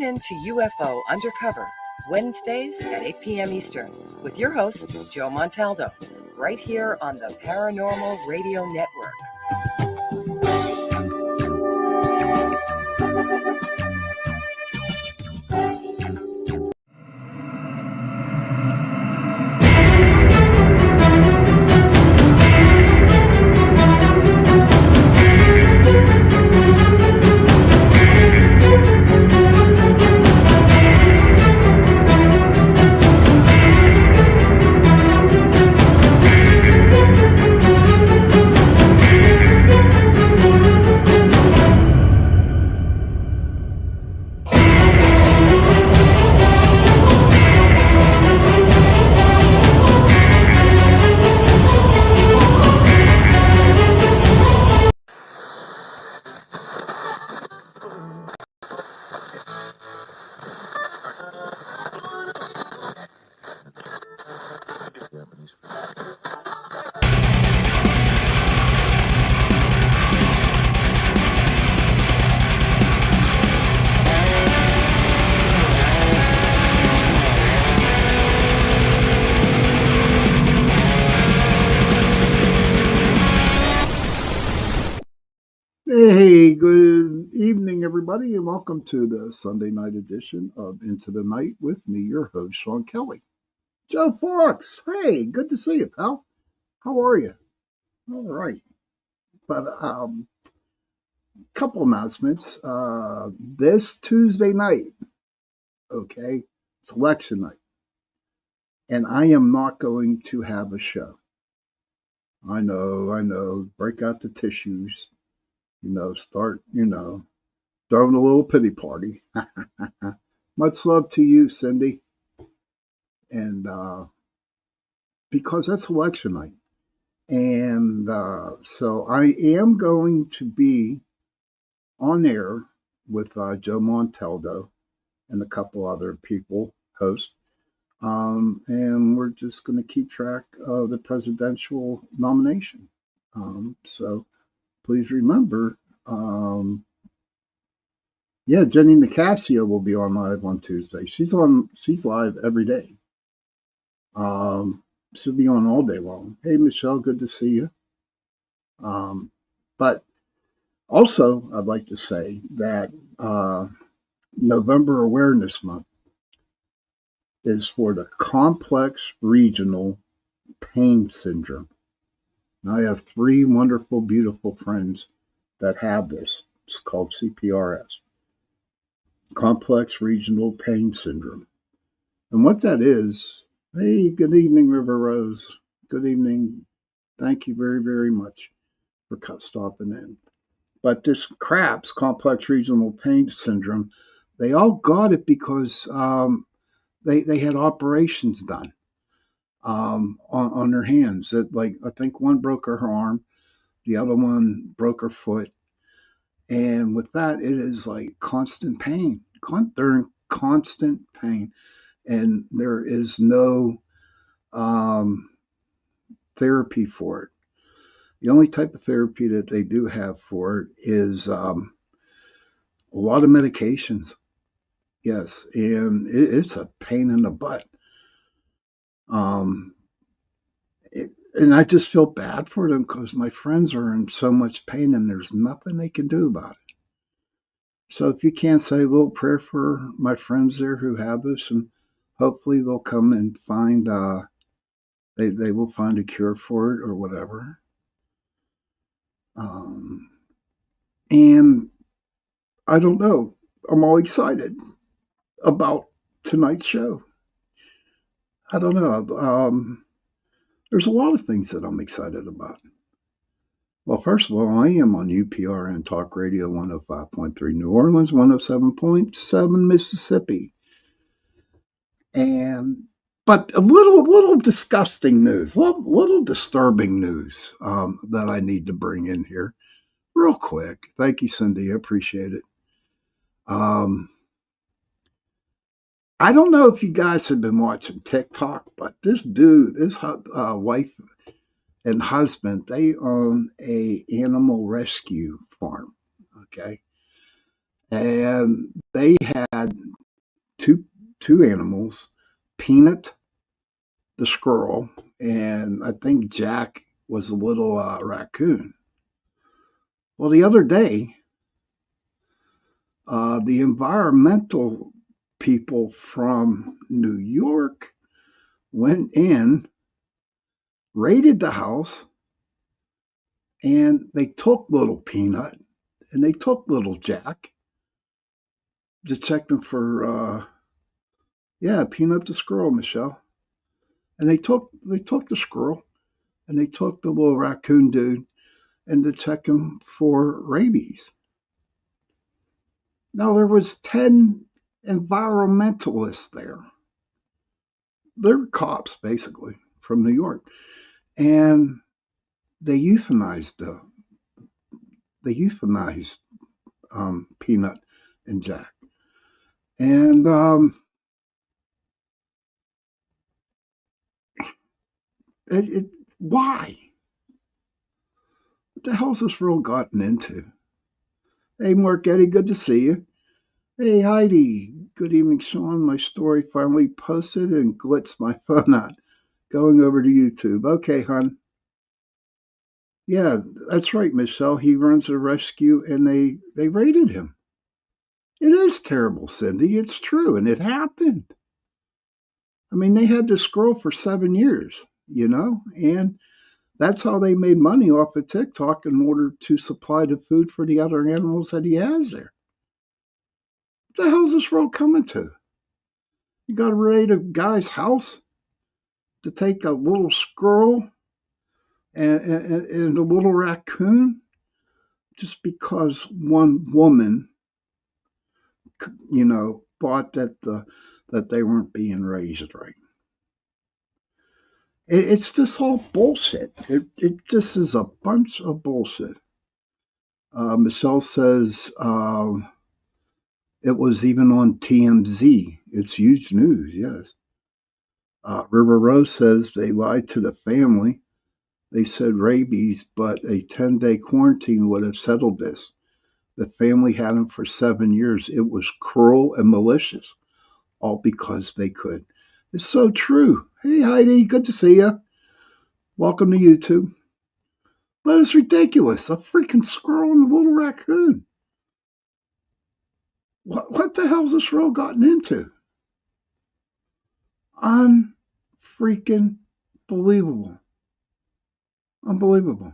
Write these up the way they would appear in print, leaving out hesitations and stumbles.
Tune in to UFO Undercover, Wednesdays at 8 p.m. Eastern, with your host, Joe Montaldo, right here on the Paranormal Radio Network. Hey, good evening, everybody, and welcome to the Sunday night edition of Into the Night with me, your host, Sean Kelly. Joe Fox, hey, good to see you, pal. How are you? All right. But couple announcements. This Tuesday night, okay, it's election night, and I am not going to have a show. I know, break out the tissues, start, throwing a little pity party. Much love to you, Cindy. And because that's election night. And so I am going to be on air with Joe Montaldo and a couple other people, hosts. And we're just going to keep track of the presidential nomination. So please remember, Jenny Nicasio will be on live on Tuesday. She's live every day. She'll be on all day long. Hey, Michelle, good to see you. But also, I'd like to say that November Awareness Month is for the complex regional pain syndrome. Now, I have 3 wonderful, beautiful friends that have this. It's called CPRS. Complex Regional Pain Syndrome. And what that is, hey, good evening, River Rose. Good evening. Thank you very, very much for stopping in. But this CRAPS, Complex Regional Pain Syndrome, they all got it because they had operations done on their hands. That, like, I think one broke her arm, the other one broke her foot. And with that, it is like constant pain. They're in constant pain. And there is no therapy for it. The only type of therapy that they do have for it is a lot of medications. Yes, and it's a pain in the butt. And I just feel bad for them because my friends are in so much pain and there's nothing they can do about it. So if you can, say a little prayer for my friends there who have this, and hopefully they'll come and find, they will find a cure for it or whatever. And I don't know, I'm all excited about tonight's show. I don't know. There's a lot of things that I'm excited about. Well, first of all, I am on UPRN Talk Radio 105.3 New Orleans, 107.7 Mississippi. But a little disgusting news, little disturbing news that I need to bring in here real quick. Thank you, Cindy. I appreciate it. I don't know if you guys have been watching TikTok, but this dude, his wife and husband, they own a animal rescue farm, okay? and they had two animals, Peanut the squirrel, and I think Jack was a little raccoon. Well, the other day, the environmental people from New York went in, raided the house, and they took little Peanut and they took little Jack to check them for, yeah, Peanut the squirrel, Michelle. And they took the squirrel and they took the little raccoon dude and to check him for rabies. Now there was 10 environmentalists there. They're cops basically from New York, and they euthanized Peanut and Jack. And why? What the hell's this world gotten into? Hey, Mark Eddie, good to see you. Hey, Heidi, good evening, Sean. My story finally posted and glitched my phone out. Going over to YouTube. Okay, hon. Yeah, that's right, Michelle. He runs a rescue and they raided him. It is terrible, Cindy. It's true, and it happened. I mean, they had this girl for 7 years, and that's how they made money off of TikTok in order to supply the food for the other animals that he has there. What the hell's this world coming to? You got to raid a guy's house to take a little squirrel and a little raccoon just because one woman, thought that they weren't being raised right. It's just all bullshit. It just is a bunch of bullshit. Michelle says it was even on TMZ. It's huge news, yes. River Rose says they lied to the family. They said rabies, but a 10-day quarantine would have settled this. The family had him for 7 years. It was cruel and malicious, all because they could. It's so true. Hey, Heidi, good to see you. Welcome to YouTube. But it's ridiculous. A freaking squirrel and a little raccoon. What the hell's this world gotten into? Unfreaking believable. Unbelievable.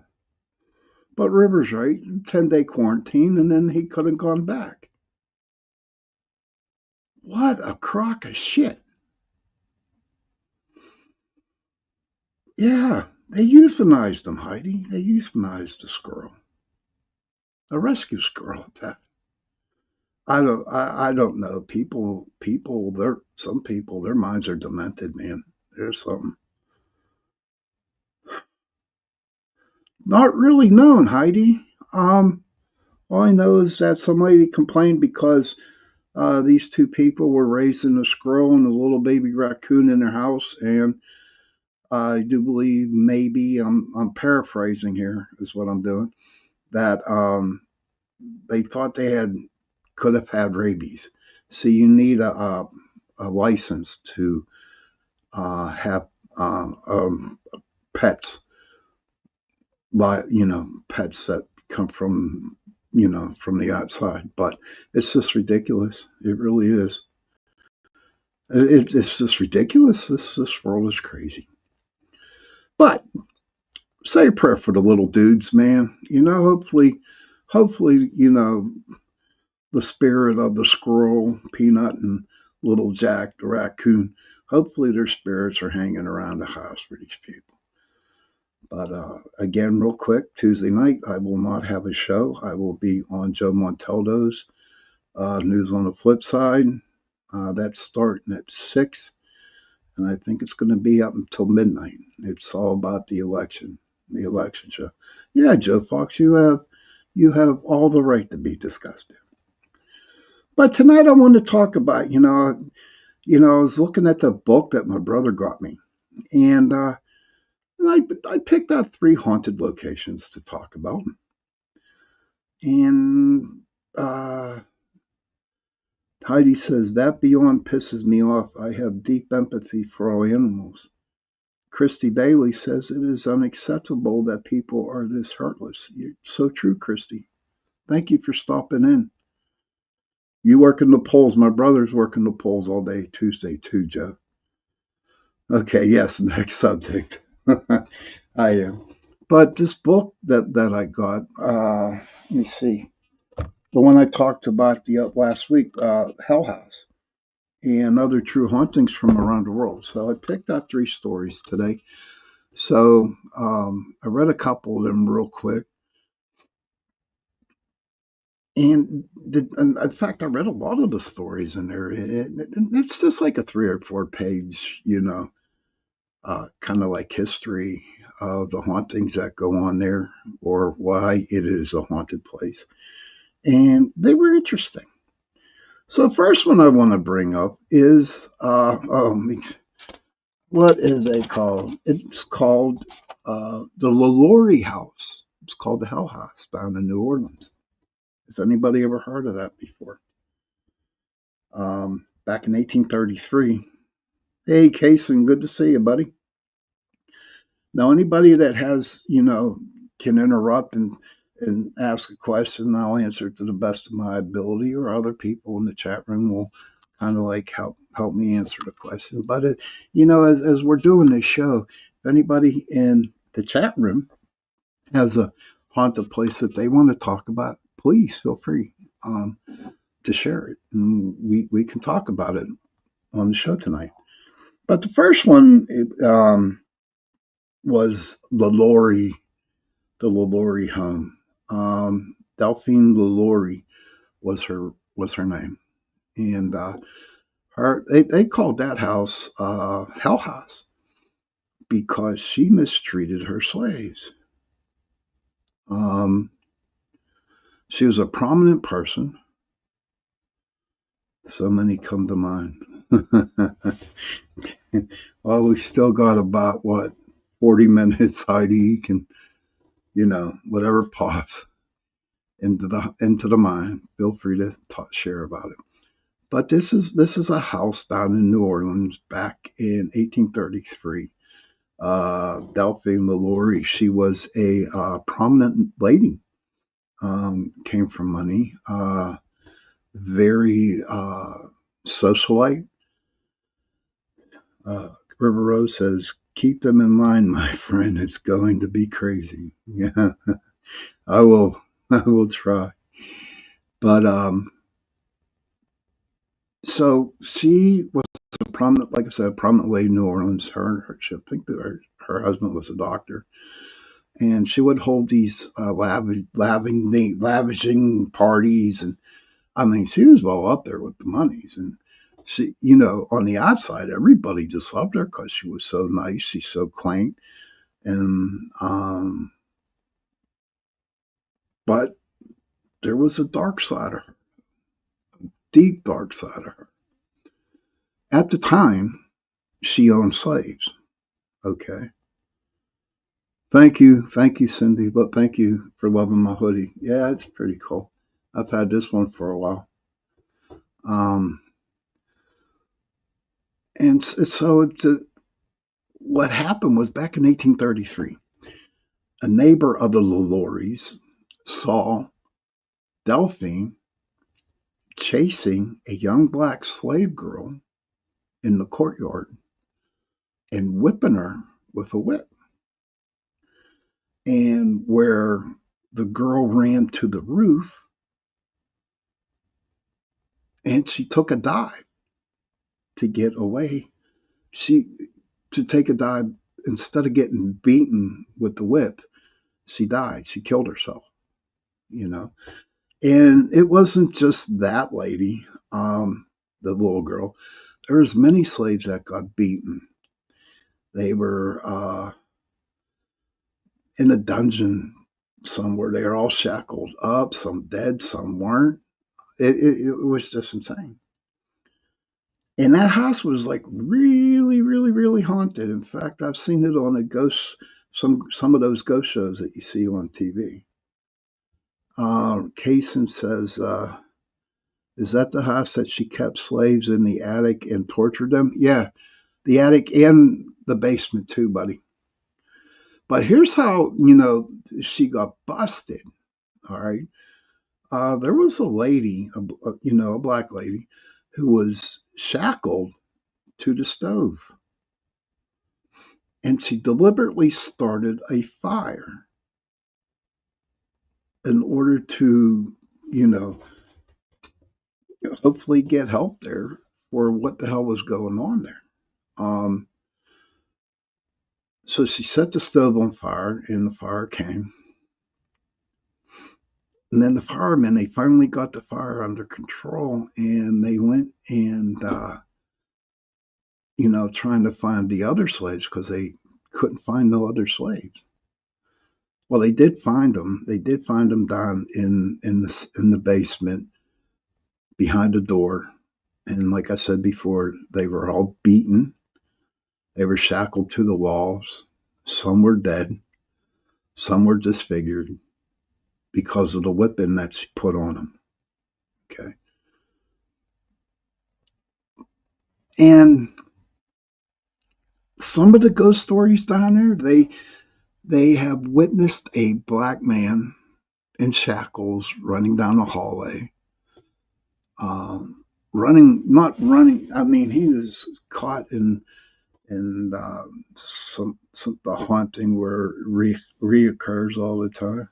But River's right. 10-day quarantine, and then he could have gone back. What a crock of shit. Yeah, they euthanized him, Heidi. They euthanized the squirrel. A rescue squirrel at that. I don't know. Some people, their minds are demented, man. There's something. Not really known, Heidi. All I know is that some lady complained because these two people were raising a squirrel and a little baby raccoon in their house, and I do believe maybe I'm paraphrasing here is what I'm doing, that they thought could have had rabies. So you need a license to have pets, pets that come from the outside. But it's just ridiculous. It really is. It's just ridiculous. This world is crazy. But say a prayer for the little dudes, man. Hopefully, the spirit of the squirrel, Peanut, and little Jack, the raccoon, hopefully their spirits are hanging around the house for these people. But again, real quick, Tuesday night, I will not have a show. I will be on Joe Montaldo's News on the Flip Side. That's starting at 6, and I think it's going to be up until midnight. It's all about the election show. Yeah, Joe Fox, you have all the right to be disgusted. But tonight I want to talk about, I was looking at the book that my brother got me, and I picked out 3 haunted locations to talk about. And Heidi says, that beyond pisses me off. I have deep empathy for all animals. Christy Bailey says, it is unacceptable that people are this heartless. You're so true, Christy. Thank you for stopping in. You work in the polls. My brother's working the polls all day Tuesday too, Joe. Okay, yes, next subject. I am. But this book that I got, let me see, the one I talked about the last week, Hell House, and other true hauntings from around the world. So I picked out 3 stories today. So I read a couple of them real quick. And in fact, I read a lot of the stories in there. It's just like a 3 or 4 page, kind of like history of the hauntings that go on there or why it is a haunted place. And they were interesting. So the first one I want to bring up is what is it called? It's called the LaLaurie House. It's called the Hell House down in New Orleans. Has anybody ever heard of that before? Back in 1833. Hey, Kason, good to see you, buddy. Now, anybody that has, can interrupt and ask a question, I'll answer it to the best of my ability, or other people in the chat room will kind of like help me answer the question. But as we're doing this show, if anybody in the chat room has a haunted place that they want to talk about, please feel free to share it, and we can talk about it on the show tonight. But the first one was the LaLaurie home. Delphine LaLaurie was her name, and they called that house Hell House because she mistreated her slaves. She was a prominent person. So many come to mind. Well, we still got about 40 minutes. Heidi, you can, whatever pops into the mind, feel free to share about it. But this is a house down in New Orleans back in 1833. Delphine LaLaurie, she was a prominent lady. Came from money. Very socialite. River Rose says, keep them in line, my friend. It's going to be crazy. Yeah, I will try. But so she was a prominent, like I said, prominent lady in New Orleans. I think that her husband was a doctor. And she would hold these lavishing parties. And I mean, she was well up there with the monies. And she, on the outside, everybody just loved her because she was so nice. She's so quaint. And, but there was a dark side of her, deep dark side of her. At the time, she owned slaves. Okay. Thank you, Cindy. But thank you for loving my hoodie. Yeah, it's pretty cool. I've had this one for a while. And so what happened was back in 1833, a neighbor of the LaLauries saw Delphine chasing a young black slave girl in the courtyard and whipping her with a whip. And where the girl ran to the roof and she took a dive to get away. To take a dive, instead of getting beaten with the whip, she died. She killed herself, And it wasn't just that lady, the little girl. There was many slaves that got beaten. They were in a dungeon somewhere. They were all shackled up, some dead, some weren't. It was just insane. And that house was like really, really, really haunted. In fact, I've seen it on some of those ghost shows that you see on TV. Kaysen says, Is that the house that she kept slaves in the attic and tortured them? Yeah, the attic and the basement too, buddy. But here's how, she got busted. All right. There was a lady, a black lady, who was shackled to the stove, and she deliberately started a fire in order to, you know, hopefully get help there for what the hell was going on there. Um, so she set the stove on fire, and the fire came. And then the firemen, they finally got the fire under control, and they went and, trying to find the other slaves because they couldn't find no other slaves. Well, they did find them. They did find them down in the basement behind the door. And like I said before, they were all beaten. They were shackled to the walls. Some were dead. Some were disfigured because of the whipping that she put on them. Okay. And some of the ghost stories down there, they have witnessed a black man in shackles running down a hallway. Not running. I mean, he was caught in some the haunting where reoccurs all the time.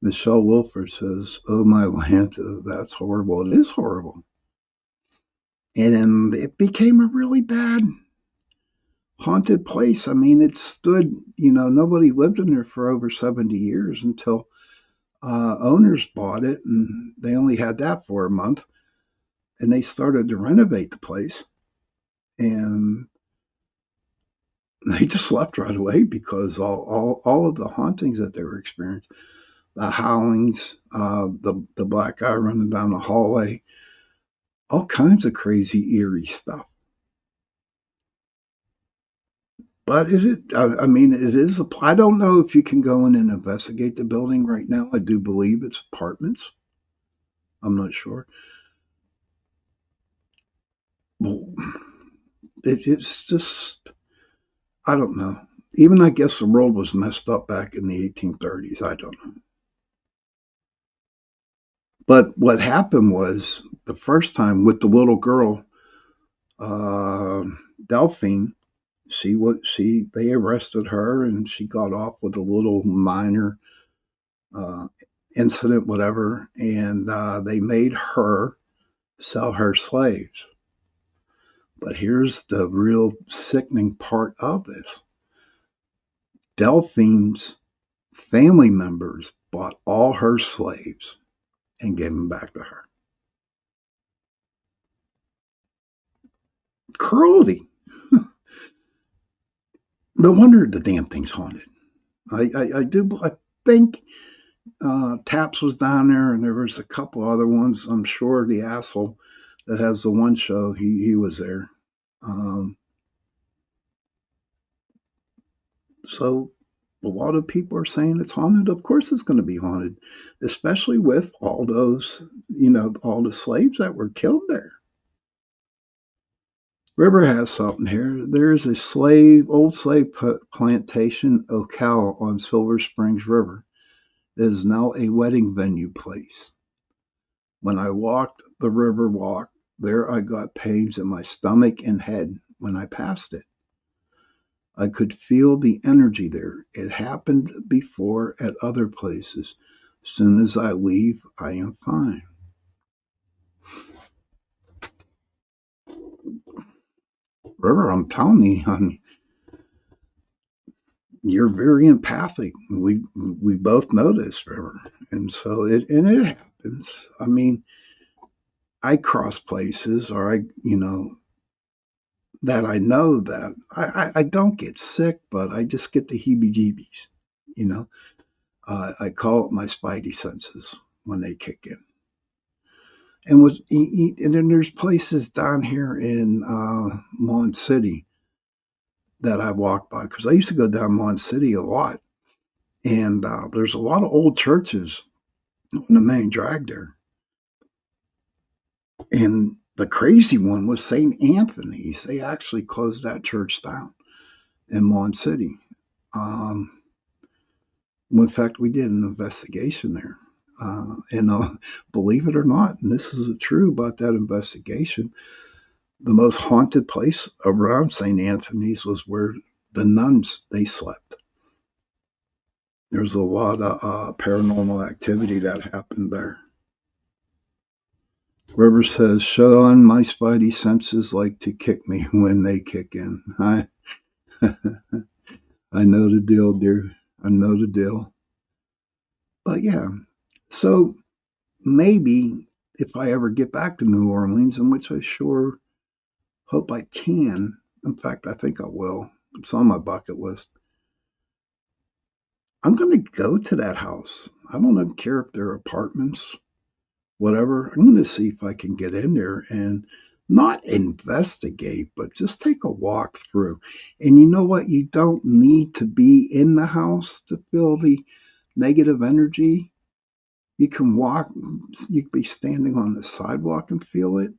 Michelle Wilford says, "Oh my land, that's horrible." It is horrible, and it became a really bad haunted place. I mean, it stood. Nobody lived in there for over 70 years until owners bought it, and they only had that for a month, and they started to renovate the place, and they just left right away because all of the hauntings that they were experiencing, the howlings, the black guy running down the hallway, all kinds of crazy eerie stuff. But I mean, it is I don't know if you can go in and investigate the building right now. I do believe it's apartments. I'm not sure. Well, it's just, I don't know. Even I guess the world was messed up back in the 1830s. I don't know. But what happened was the first time with the little girl, uh, Delphine, they arrested her and she got off with a little minor uh, incident, whatever, and they made her sell her slaves. But here's the real sickening part of this. Delphine's family members bought all her slaves and gave them back to her. Cruelty. No wonder the damn thing's haunted. I think Taps was down there, and there was a couple other ones. I'm sure the asshole that has the one show, he was there. Um, so a lot of people are saying it's haunted. Of course, it's going to be haunted, especially with all those, all the slaves that were killed there. River has something here. There is a old slave plantation, Ocala, on Silver Springs River. It is now a wedding venue place. When I walked the river walk, there I got pains in my stomach and head when I passed it. I could feel the energy there. It happened before at other places. As soon as I leave, I am fine. River, I'm telling you, honey, you're very empathic. We both know this, River, and so it happens. I mean, I cross places, or that I know that I don't get sick, but I just get the heebie-jeebies. You know, I call it my spidey senses when they kick in. And then there's places down here in Mon City that I walk by because I used to go down Mon City a lot, and there's a lot of old churches on the main drag there. And the crazy one was St. Anthony's. They actually closed that church down in Mon City. Um, in fact, we did an investigation there. And believe it or not, and this is true about that investigation, the most haunted place around St. Anthony's was where the nuns they slept. There's a lot of paranormal activity that happened there. River says, Sean, my spidey senses like to kick me when they kick in. I know the deal, dear. I know the deal. But yeah, so maybe if I ever get back to New Orleans, in which I sure hope I can. In fact, I think I will. It's on my bucket list. I'm going to go to that house. I don't care if they're apartments, whatever. I'm going to see if I can get in there and not investigate, but just take a walk through. And you know what? You don't need to be in the house to feel the negative energy. You can walk, you could be standing on the sidewalk and feel it.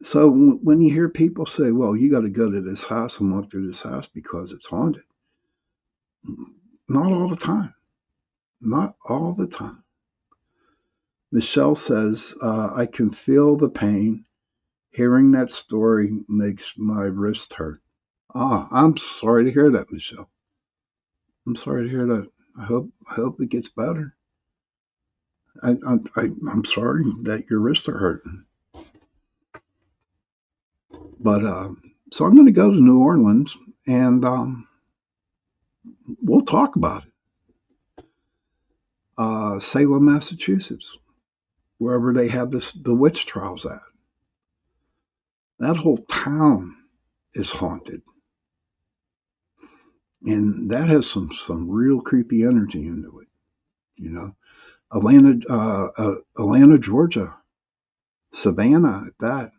So when you hear people say, well, you got to go to this house and walk through this house because it's haunted, not all the time. Not all the time. Michelle says, I can feel the pain. Hearing that story makes my wrist hurt. Ah, I'm sorry to hear that, Michelle. I'm sorry to hear that. I hope it gets better. I'm sorry that your wrists are hurting. But so I'm going to go to New Orleans and we'll talk about it. Salem, Massachusetts, wherever they have the witch trials at. That whole town is haunted. And that has some real creepy energy into it, you know. Atlanta, Georgia, Savannah at that,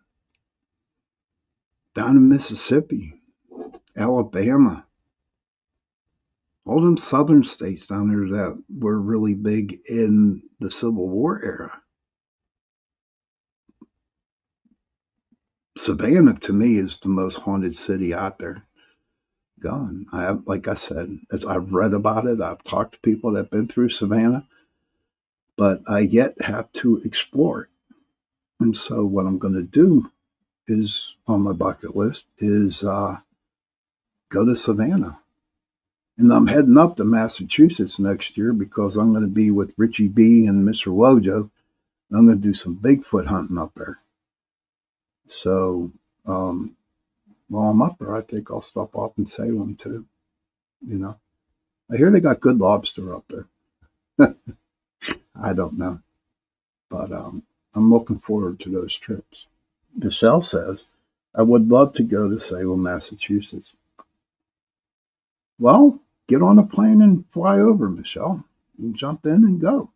down in Mississippi, Alabama, all them southern states down there that were really big in the Civil War era. Savannah to me is the most haunted city out there. Gone. Like I said, I've read about it. I've talked to people that've been through Savannah, but I yet have to explore it. And so what I'm going to do is on my bucket list is go to Savannah. And I'm heading up to Massachusetts next year because I'm going to be with Richie B and Mr. Wojo. I'm going to do some Bigfoot hunting up there. So while I'm up there, I think I'll stop off in Salem too. You know, I hear they got good lobster up there. I don't know, but I'm looking forward to those trips. Michelle says, I would love to go to Salem, Massachusetts. Well, get on a plane and fly over, Michelle. And jump in and go.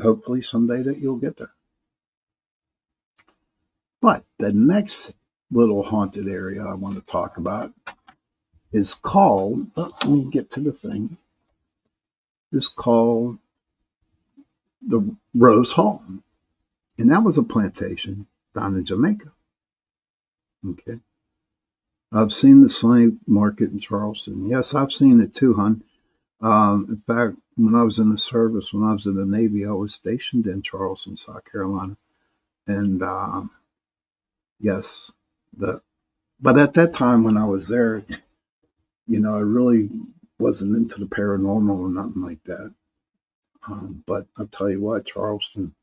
Hopefully someday that you'll get there. But the next little haunted area I want to talk about is called, let me get to the thing, is called the Rose Hall. And that was a plantation down in Jamaica. Okay. I've seen the slave market in Charleston. Yes, I've seen it too, hon. In fact, when I was in the service, when I was in the Navy, I was stationed in Charleston, South Carolina. And yes, but at that time when I was there, I really wasn't into the paranormal or nothing like that. But I'll tell you what, Charleston,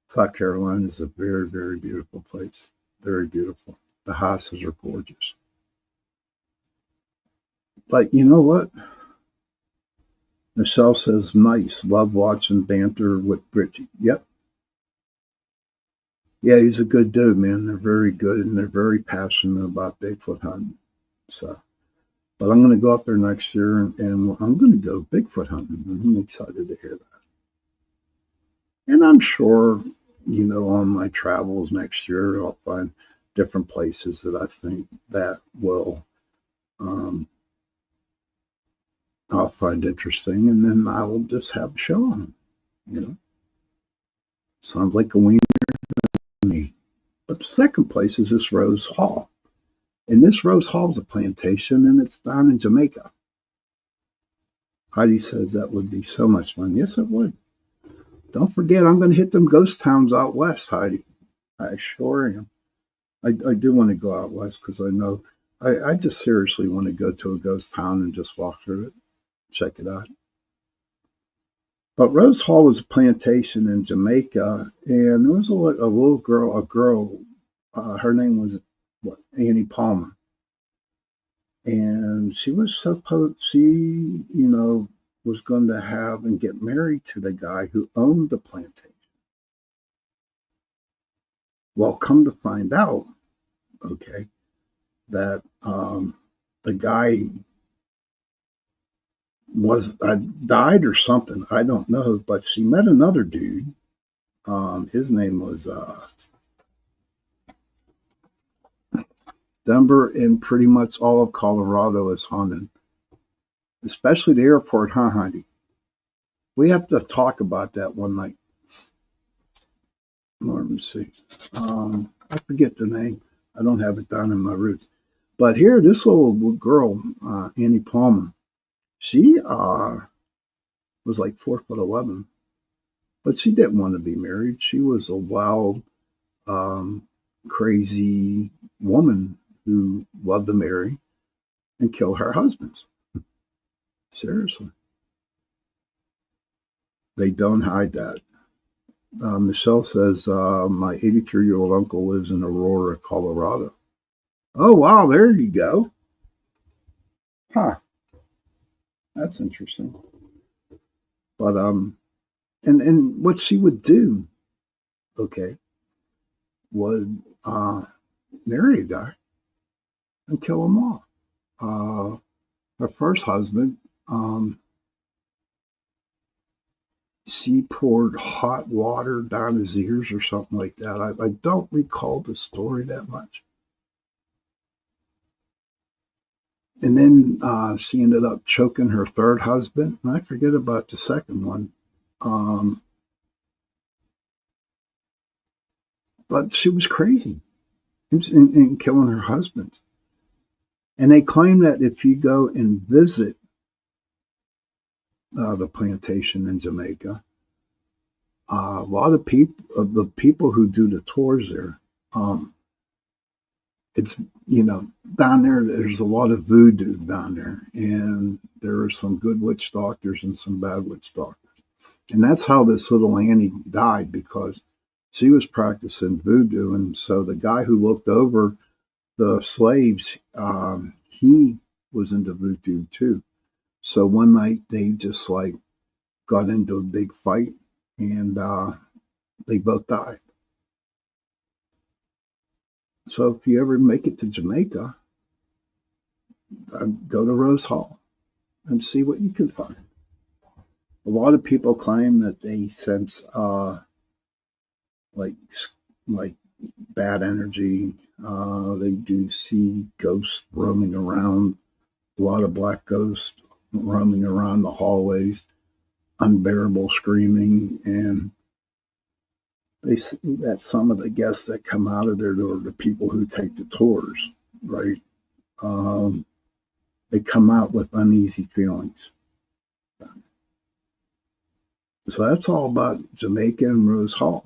South Carolina is a very, very beautiful place. Very beautiful. The houses are gorgeous. But you know what? Michelle says, nice. Love watching banter with Richie. Yep. Yeah, he's a good dude, man. They're very good and they're very passionate about Bigfoot hunting. So, but I'm going to go up there next year and I'm going to go Bigfoot hunting. I'm excited to hear that. And I'm sure, on my travels next year, I'll find different places that I think that will, I'll I'll find interesting, and then I will just have a show on them. Sounds like a wiener to me. But the second place is this Rose Hall. And this Rose Hall is a plantation, and it's down in Jamaica. Heidi says that would be so much fun. Yes, it would. Don't forget, I'm going to hit them ghost towns out west, Heidi. I sure am. I do want to go out west because I know I just seriously want to go to a ghost town and just walk through it, check it out. But Rose Hall was a plantation in Jamaica, and there was a little girl, her name was Annie Palmer. And she was was going to have and get married to the guy who owned the plantation. Well, come to find out, that the guy died or something. I don't know, but she met another dude. His name was Denver, and pretty much all of Colorado is haunted, especially the airport, huh, Heidi? We have to talk about that one night. Let me see. I forget the name. I don't have it down in my roots. But here, this little girl, Annie Palmer, she was like 4'11", but she didn't want to be married. She was a wild, crazy woman who loved to marry and kill her husbands. Seriously. They don't hide that. Michelle says, my 83-year-old uncle lives in Aurora, Colorado. Oh, wow, there you go. Huh. That's interesting. But, and what she would do, would marry a guy and kill him off. Her first husband, she poured hot water down his ears or something like that. I don't recall the story that much. And then she ended up choking her third husband, and I forget about the second one. But she was crazy in killing her husbands. And they claim that if you go and visit the plantation in Jamaica, a lot of the people who do the tours there, it's, down there, there's a lot of voodoo down there, and there are some good witch doctors and some bad witch doctors. And that's how this little Annie died, because she was practicing voodoo. And so the guy who looked over the slaves, he was into voodoo too. So one night they just got into a big fight, and they both died. So if you ever make it to Jamaica, go to Rose Hall and see what you can find. A lot of people claim that they sense like bad energy. They do see ghosts roaming around, a lot of black ghosts roaming around the hallways, unbearable screaming, and they see that some of the guests that come out of there are the people who take the tours, right? They come out with uneasy feelings. So that's all about Jamaica and Rose Hall.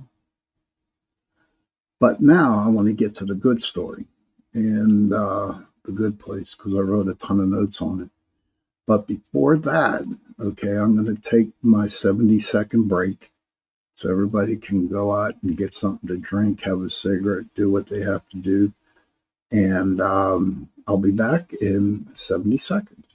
But now I want to get to the good story and the good place, because I wrote a ton of notes on it. But before that, I'm going to take my 70-second break so everybody can go out and get something to drink, have a cigarette, do what they have to do. And I'll be back in 70 seconds.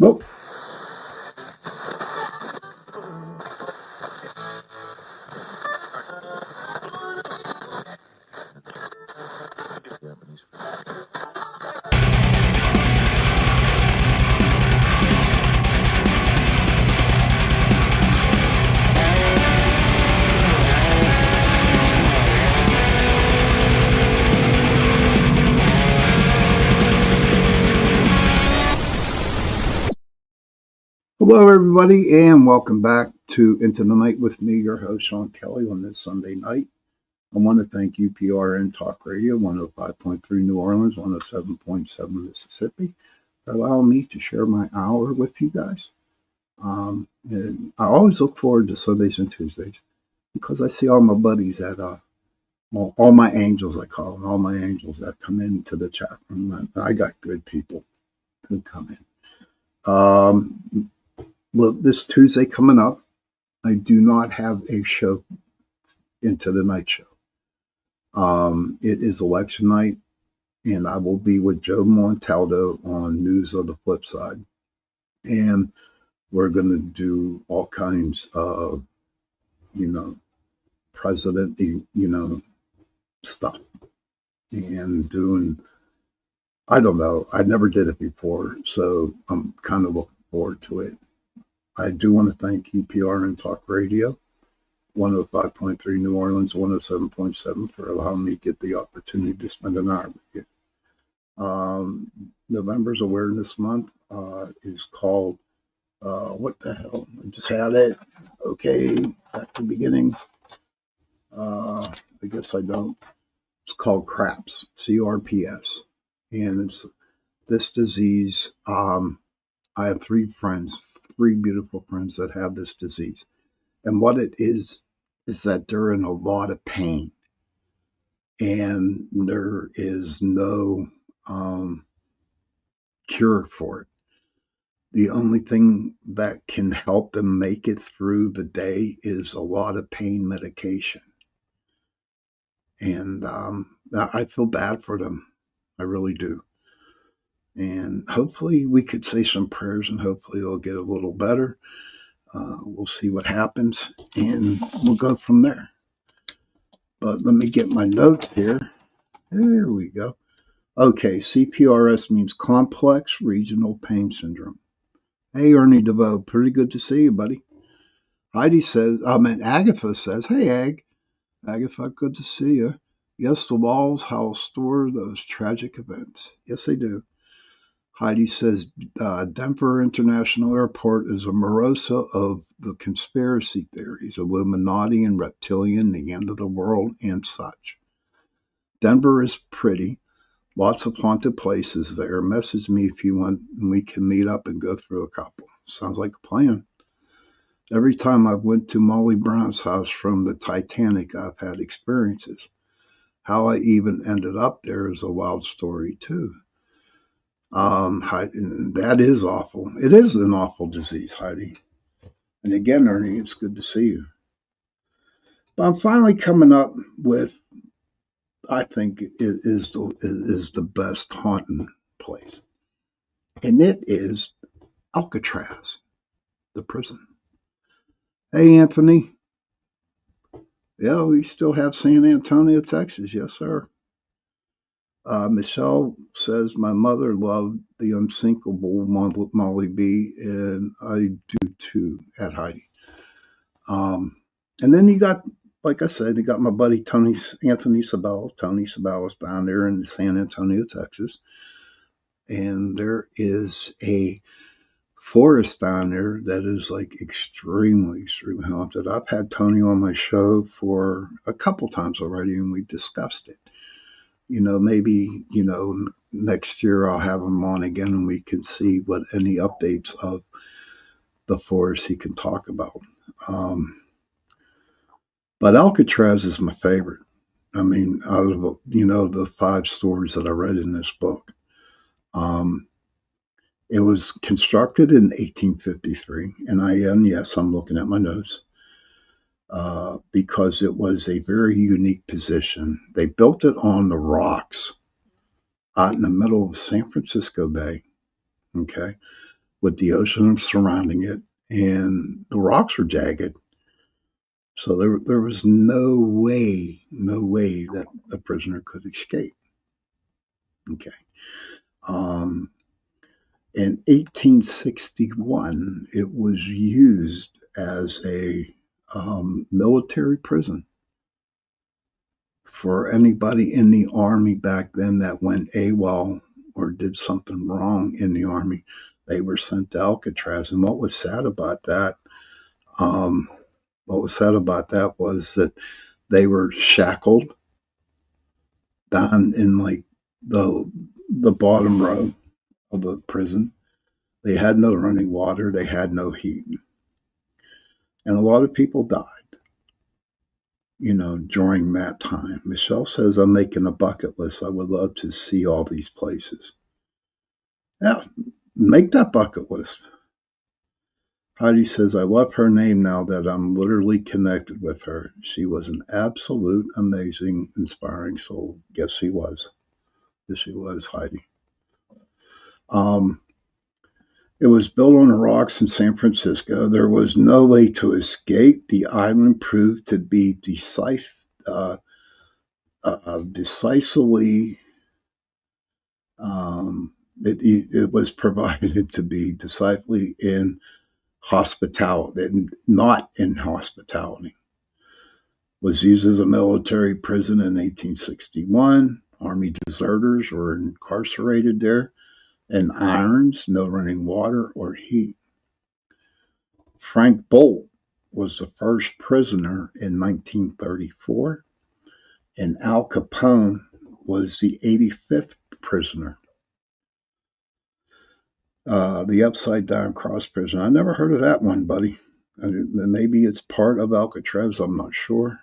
Well, hello, everybody, and welcome back to Into the Night with me, your host, Sean Kelly, on this Sunday night. I want to thank UPRN Talk Radio, 105.3 New Orleans, 107.7 Mississippi, for allowing me to share my hour with you guys. And I always look forward to Sundays and Tuesdays because I see all my buddies all my angels, I call them, all my angels that come into the chat room. I got good people who come in. Well, this Tuesday coming up, I do not have a show Into the Night show. It is election night, and I will be with Joe Montaldo on News of the Flip Side. And we're going to do all kinds of, president, stuff. And doing, I don't know, I never did it before, so I'm kind of looking forward to it. I do want to thank UPRN Talk Radio, 105.3 New Orleans, 107.7 for allowing me to get the opportunity to spend an hour with you. November's Awareness Month is called, what the hell? I just had it. Okay, at the beginning. I guess I don't. It's called CRAPS, CRPS. And it's this disease. I have three beautiful friends that have this disease. And what it is that they're in a lot of pain. And there is no cure for it. The only thing that can help them make it through the day is a lot of pain medication. And I feel bad for them. I really do. And hopefully we could say some prayers and hopefully it'll get a little better. We'll see what happens and we'll go from there. But let me get my notes here. There we go. Okay, CPRS means Complex Regional Pain Syndrome. Hey, Ernie DeVoe, pretty good to see you, buddy. Agatha says, hey, Agatha, good to see you. Yes, the walls house store those tragic events. Yes, they do. Heidi says, Denver International Airport is a morosa of the conspiracy theories, Illuminati and reptilian, the end of the world, and such. Denver is pretty. Lots of haunted places there. Message me if you want, and we can meet up and go through a couple. Sounds like a plan. Every time I went to Molly Brown's house from the Titanic, I've had experiences. How I even ended up there is a wild story, too. That is awful. It is an awful disease, Heidi. And again, Ernie, it's good to see you. But I'm finally coming up with, I think, it is the best haunting place. And it is Alcatraz, the prison. Hey, Anthony. Yeah, we still have San Antonio, Texas. Yes, sir. Michelle says, my mother loved the unsinkable Molly B, and I do too, at Heidi. And then you got, like I said, you got my buddy Anthony Sabella. Tony Sabella's down there in San Antonio, Texas. And there is a forest down there that is like extremely, extremely haunted. I've had Tony on my show for a couple times already, and we discussed it. Maybe, next year I'll have him on again and we can see what any updates of the forest he can talk about. But Alcatraz is my favorite. I mean, out of, the 5 stories that I read in this book. It was constructed in 1853, and yes, I'm looking at my notes, because it was a very unique position. They built it on the rocks out in the middle of San Francisco Bay, okay? with the ocean surrounding it, and the rocks were jagged. So there was no way that a prisoner could escape. Okay. Um, in 1861, it was used as a military prison for anybody in the army back then that went AWOL or did something wrong in the army. They were sent to Alcatraz. And um, what was sad about that was that they were shackled down in like the bottom row of the prison. They had no running water. They had no heat, and a lot of people died. During that time. Michelle says, I'm making a bucket list. I would love to see all these places. Yeah, make that bucket list. Heidi says, I love her name now that I'm literally connected with her. She was an absolute, amazing, inspiring soul. Yes, she was. Yes, she was, Heidi. Um, it was built on the rocks in San Francisco. There was no way to escape. The island proved to be decisively it was provided to be decidedly in hospitality, not in hospitality. Was used as a military prison in 1861. Army deserters were incarcerated there in irons, no running water or heat. Frank Bolt was the first prisoner in 1934, and Al Capone was the 85th prisoner. The Upside Down Cross Prison. I never heard of that one, buddy. Maybe it's part of Alcatraz. I'm not sure.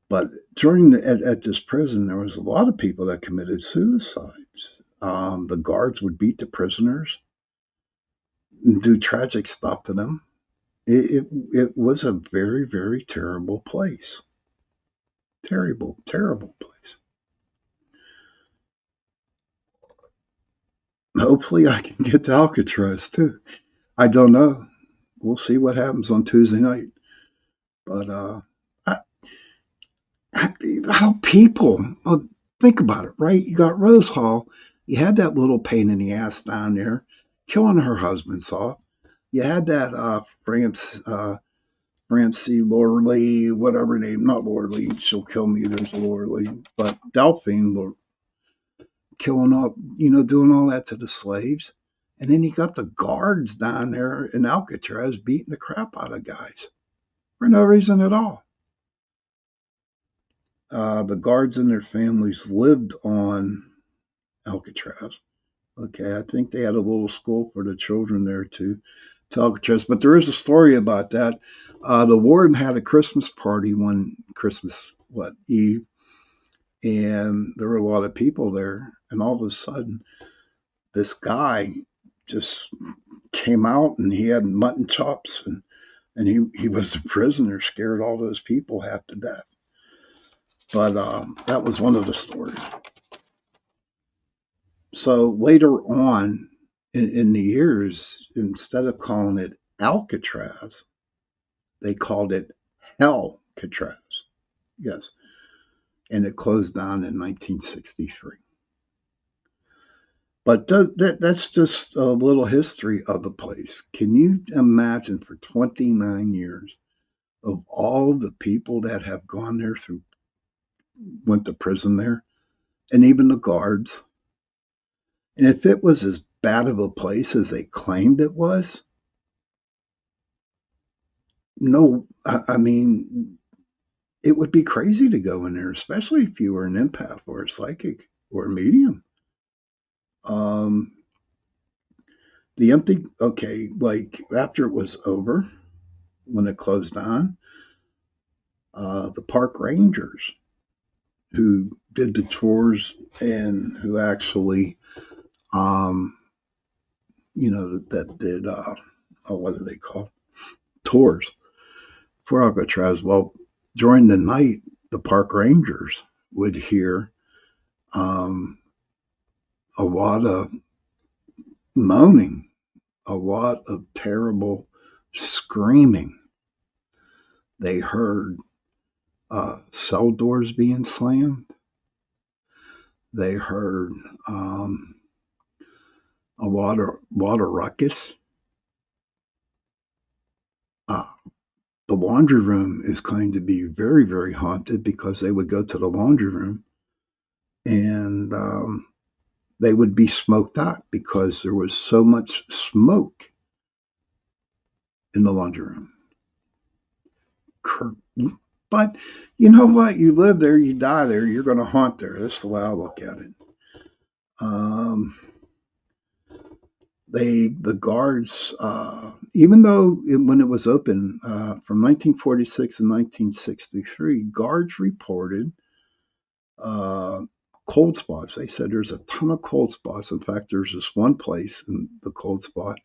But at this prison, there was a lot of people that committed suicides. The guards would beat the prisoners and do tragic stuff to them. It was a very, very terrible place. Terrible, terrible place. Hopefully, I can get to Alcatraz too. I don't know. We'll see what happens on Tuesday night. But how people think about it, right? You got Rose Hall. You had that little pain in the ass down there, killing her husband off. You had that Francie Lorley, whatever name, not Lorley. She'll kill me. There's a Lorley, but Delphine killing all, doing all that to the slaves. And then you got the guards down there in Alcatraz beating the crap out of guys for no reason at all. The guards and their families lived on Alcatraz. Okay, I think they had a little school for the children there too, to Alcatraz. But there is a story about that. The warden had a Christmas party one Christmas Eve, and there were a lot of people there. And all of a sudden, this guy just came out, and he had mutton chops, and he was a prisoner, scared all those people half to death. But that was one of the stories. So later on in the years, instead of calling it Alcatraz, they called it Hellcatraz. Yes. And it closed down in 1963. But that's just a little history of the place. Can you imagine for 29 years of all the people that have gone there went to prison there, and even the guards? And if it was as bad of a place as they claimed it was, no, I mean, it would be crazy to go in there, especially if you were an empath or a psychic or a medium. Like after it was over, when it closed down, the park rangers who did the tours and who actually, that did, what do they call tours for Alcatraz. Well, during the night, the park rangers would hear all a lot of moaning, a lot of terrible screaming. They heard cell doors being slammed. They heard a lot of ruckus. Uh, the laundry room is going to be very, very haunted because they would go to the laundry room and they would be smoked out because there was so much smoke in the laundry room. But you know what? You live there, you die there, you're going to haunt there. That's the way I look at it. Um, the guards, even though when it was open from 1946 and 1963, guards reported uh, cold spots. They said there's a ton of cold spots. In fact, there's this one place in the cold spot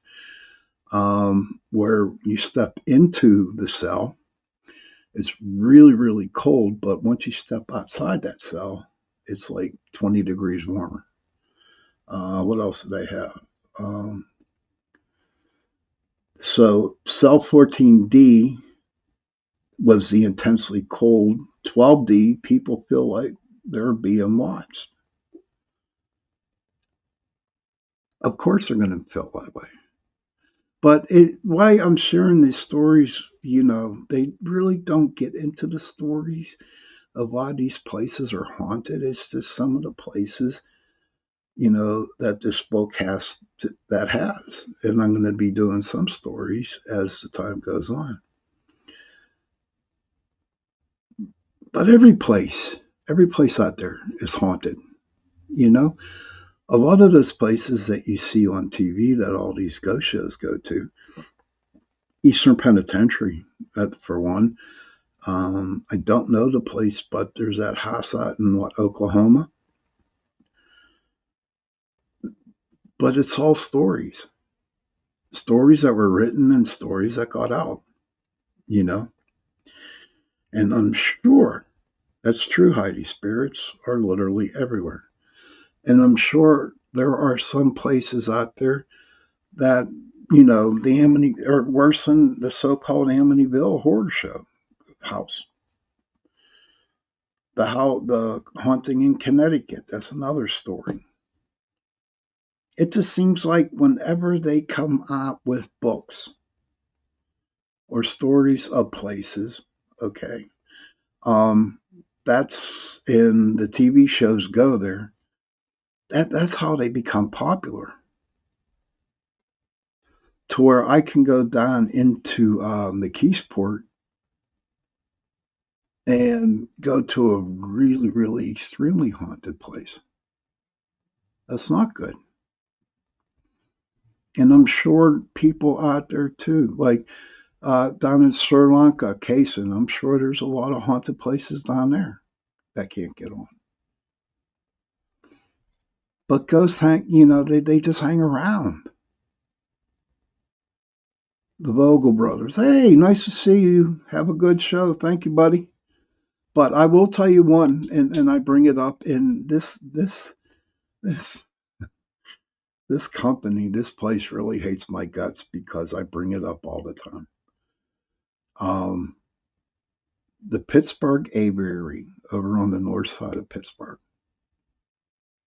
where you step into the cell. It's really, really cold, but once you step outside that cell, it's like 20 degrees warmer. What else do they have? So cell 14D was the intensely cold. 12D, people feel like they're being watched. Of course they're going to feel that way. But why I'm sharing these stories, they really don't get into the stories of why these places are haunted. It's just some of the places, that this book has, and I'm going to be doing some stories as the time goes on. But every place out there is haunted. A lot of those places that you see on TV that all these ghost shows go to, Eastern Penitentiary, for one. I don't know the place, but there's that house out in Oklahoma. But it's all stories that were written and stories that got out, And I'm sure that's true, Heidi. Spirits are literally everywhere. And I'm sure there are some places out there that, the or worse than the so-called Amityville horror show house. The haunting in Connecticut, that's another story. It just seems like whenever they come out with books or stories of places, okay, that's in the TV shows go there. That's how they become popular. To where I can go down into McKeesport and go to a really, really extremely haunted place. That's not good. And I'm sure people out there too, like down in Sri Lanka, Kaysen, I'm sure there's a lot of haunted places down there that can't get on. But ghosts they just hang around. The Vogel brothers. Hey, nice to see you. Have a good show. Thank you, buddy. But I will tell you one, and I bring it up in this company, this place really hates my guts because I bring it up all the time. The Pittsburgh Aviary over on the north side of Pittsburgh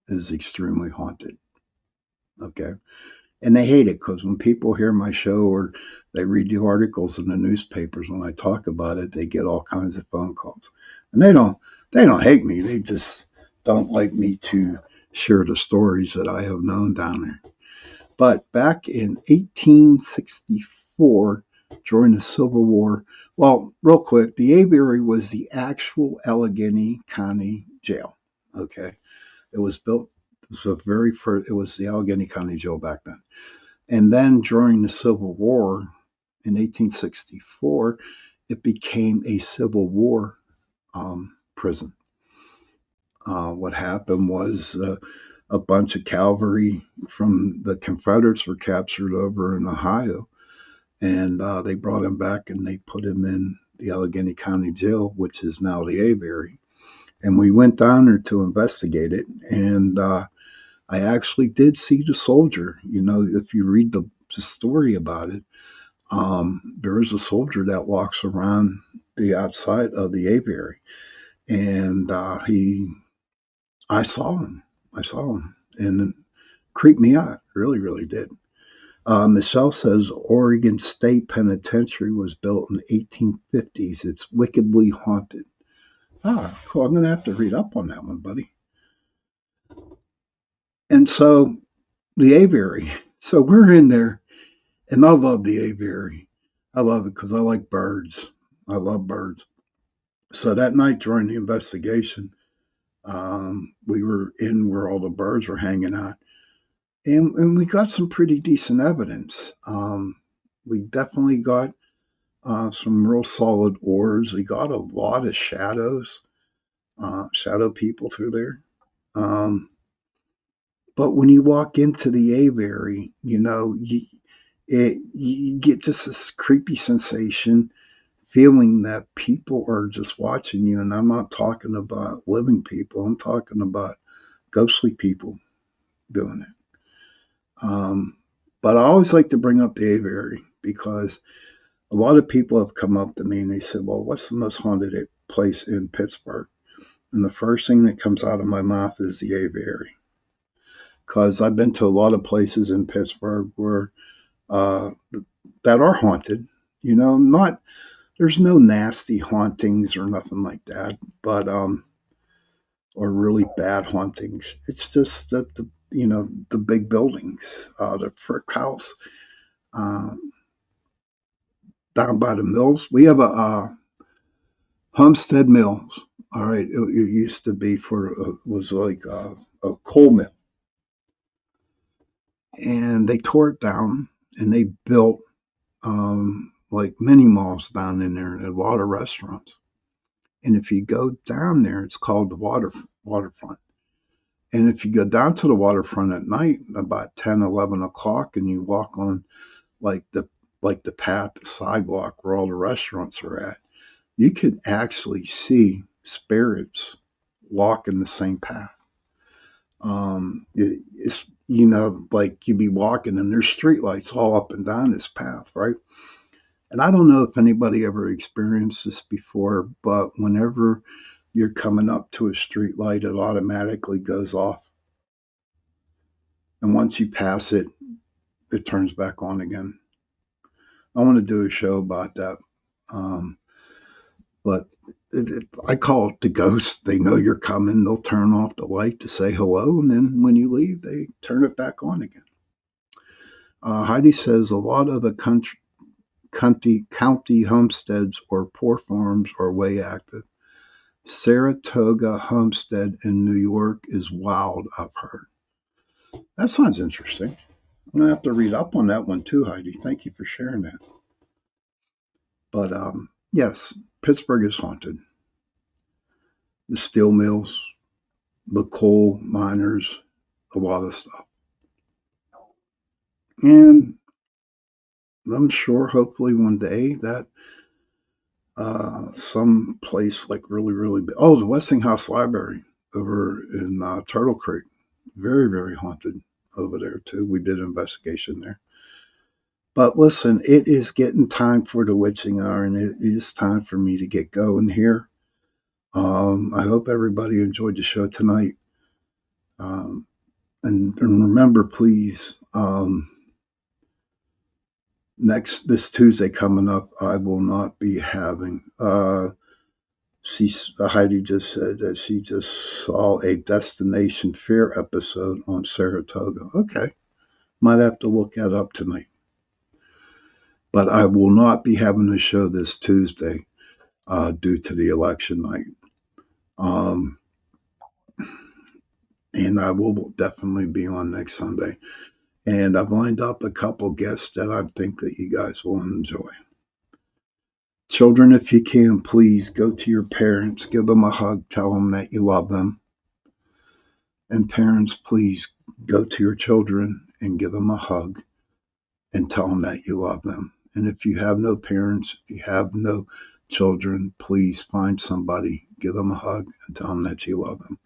is extremely haunted. Okay. And they hate it because when people hear my show or they read the articles in the newspapers when I talk about it, they get all kinds of phone calls. And they don't hate me. They just don't like me to share the stories that I have known down there. But back in 1864, during the Civil War, well, real quick, the aviary was the actual Allegheny County Jail. Okay. It was built, it was the Allegheny County Jail back then. And then during the Civil War in 1864, it became a Civil War prison. What happened was a bunch of cavalry from the Confederates were captured over in Ohio, and they brought him back and they put him in the Allegheny County Jail, which is now the Aviary. And we went down there to investigate it, and I actually did see the soldier. You know, if you read the story about it, there is a soldier that walks around the outside of the aviary, and I saw him. I saw him, and it creeped me out. Really, really did. Michelle says Oregon State Penitentiary was built in the 1850s. It's wickedly haunted. Ah, cool. I'm going to have to read up on that one, buddy. And so the aviary. So we're in there, and I love the aviary. I love it because I like birds. I love birds. So that night during the investigation, we were in where all the birds were hanging out, and we got some pretty decent evidence. We definitely got some real solid orbs. We got a lot of shadows, shadow people through there. Um, but when you walk into the aviary, you get just this creepy sensation, feeling that people are just watching you. And I'm not talking about living people, I'm talking about ghostly people doing it. But I always like to bring up the aviary because a lot of people have come up to me and they said, well, what's the most haunted place in Pittsburgh? And the first thing that comes out of my mouth is the aviary. Because I've been to a lot of places in Pittsburgh where uh, that are haunted. Not there's no nasty hauntings or nothing like that, but or really bad hauntings. It's just that the big buildings, the Frick House, um, down by the mills. We have a Homestead Mills. All right, it used to be was like a coal mill, and they tore it down and they built like mini malls down in there and a lot of restaurants. And if you go down there, it's called the waterfront. And if you go down to the waterfront at night, about 10, 11 o'clock, and you walk on like the path, the sidewalk where all the restaurants are at, you could actually see spirits walking the same path. It's like you'd be walking and there's streetlights all up and down this path, right? And I don't know if anybody ever experienced this before, but whenever you're coming up to a streetlight, it automatically goes off. And once you pass it, it turns back on again. I want to do a show about that. Um, but I call it the ghost. They know you're coming. They'll turn off the light to say hello. And then when you leave, they turn it back on again. Heidi says a lot of the county homesteads or poor farms are way active. Saratoga Homestead in New York is wild, I've heard. That sounds interesting. I'm going to have to read up on that one too, Heidi. Thank you for sharing that. But yes, Pittsburgh is haunted. The steel mills, the coal miners, a lot of stuff. And I'm sure, hopefully, one day that some place like really, really big. Oh, the Westinghouse Library over in Turtle Creek. Very, very haunted over there, too. We did an investigation there. But listen, it is getting time for the witching hour, and it is time for me to get going here. I hope everybody enjoyed the show tonight. And remember, please, this Tuesday coming up, I will not be having. Heidi just said that she just saw a Destination Fear episode on Saratoga. Okay, might have to look that up tonight. But I will not be having a show this Tuesday due to the election night. And I will definitely be on next Sunday. And I've lined up a couple guests that I think that you guys will enjoy. Children, if you can, please go to your parents, give them a hug, tell them that you love them. And parents, please go to your children and give them a hug and tell them that you love them. And if you have no parents, if you have no children, please find somebody, give them a hug and tell them that you love them.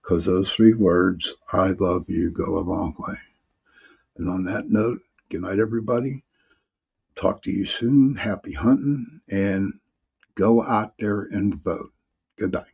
because those 3 words, I love you, go a long way. And on that note, good night, everybody. Talk to you soon. Happy hunting, and go out there and vote. Good night.